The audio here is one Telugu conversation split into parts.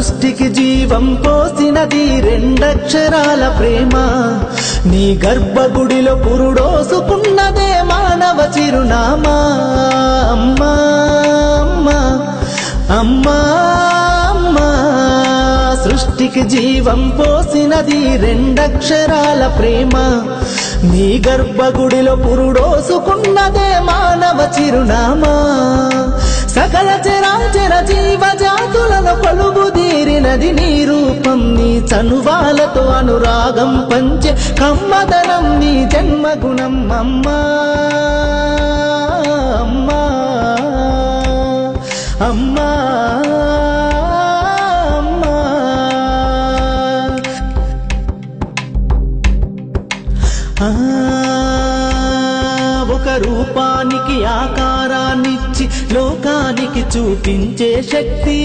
సృష్టికి జీవం పోసినది రెండక్షరాల ప్రేమ. నీ గర్భగుడిలో పురుడోసుకున్నదే మానవ చిరునామా. అమ్మా అమ్మా అమ్మా అమ్మా, సృష్టికి జీవం పోసినది రెండక్షరాల ప్రేమ. నీ గర్భగుడిలో పురుడోసుకున్నదే మానవ చిరునామా. సకల చరాచర జీవజాతులను కొలువుదీరినది నీ రూపం. నీ చనువాలతో అనురాగం పంచే కమ్మదనం నీ జన్మగుణం. అమ్మా అమ్మా అమ్మా అమ్మా, ఒక రూపానికి ఆకారాన్నిచ్చి లోకానికి చూపించే శక్తి.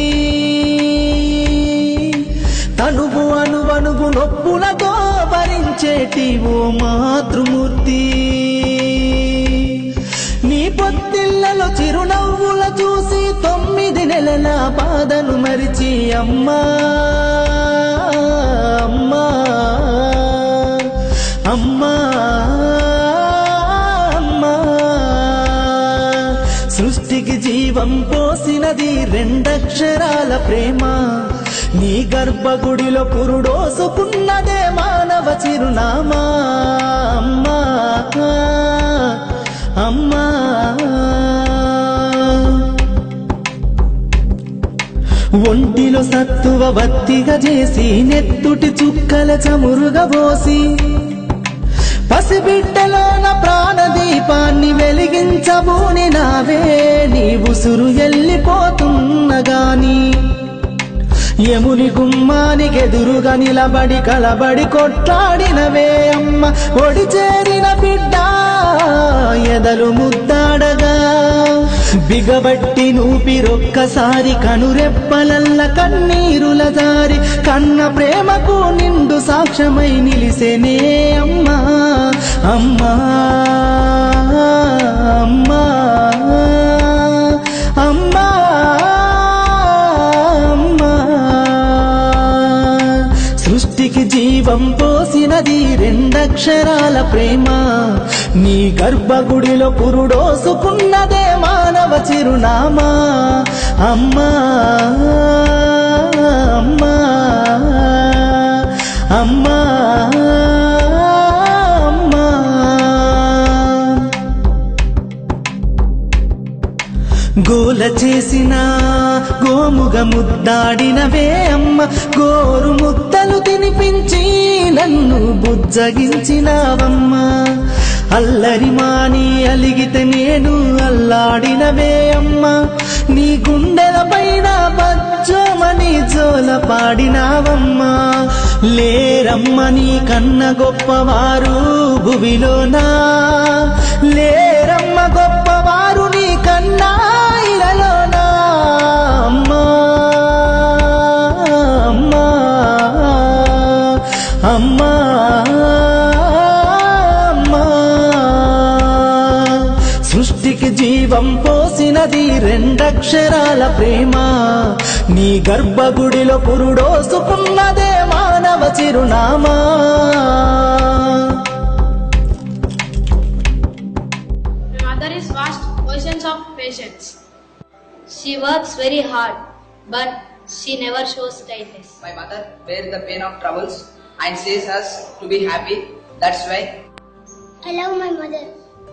తనువు అణువణువు నొప్పులతో భరించేటి ఓ మాతృమూర్తి. నీ పొత్తిళ్లలో చిరునవ్వుల చూసి 9 నెలల బాధను మరిచి అమ్మా అమ్మా అమ్మా అమ్మా, సృష్టికి జీవం పోసినది రెండక్షరాల ప్రేమ. నీ గర్భగుడిలో పురుడోసుకున్నదే మానవ చిరునామా. అమ్మా అమ్మా, ఒంటిలో సత్తువ బత్తిగా చేసి నెత్తుటి చుక్కల చమురుగా పోసి పసిబిడ్డలోన ప్రాణదీపాన్ని వెలిగించబూని నావే. నీ ఉసురు ఎల్లిపోతున్నగాని యముని గుమ్మానికెదురుగా నిలబడి కలబడి కొట్లాడినవే అమ్మ. ఒడి చేరిన బిడ్డ ఎదలు ముద్దాడగా బిగబట్టి నూపిరొక్కసారి కనురెప్పలల్ల కన్నీరుల దారి కన్న ప్రేమకు నిండు సాక్ష్యమై నిలిసేనే అమ్మా అమ్మా అమ్మా అమ్మా అమ్మా, సృష్టికి జీవం పోసినది రెండక్షరాల ప్రేమ. నీ గర్భగుడిలో పురుడోసుకున్నదే మానవ చిరునామా. అమ్మా అమ్మా అమ్మా అమ్మా, గోల చేసిన గోముగ ముద్దాడినవే అమ్మ. గోరు ముద్దలు తినిపించి నన్ను బుజ్జగించినావమ్మా. అల్లరి మాని అలిగితే నేను అల్లాడినవే అమ్మా. నీ గుండెల పైన బజ్జోమని జోల పాడినావమ్మా. లేరమ్మ నీ కన్న గొప్పవారు భువిలోనా, లేరమ్మ గొప్పవారు నీ కన్నా ఇలలోనా. అమ్మా అమ్మా అమ్మా అమ్మా, సృష్టికి జీవం పోసినది రెండక్షరాల ప్రేమ. నీ గర్భగుడిలో పురుడోసుకున్నదే మానవ చిరునామా. My mother is vast oceans of patience. She works very hard, but she never shows tightness. My mother bears the pain of troubles and says us to be happy. That's why I love my mother.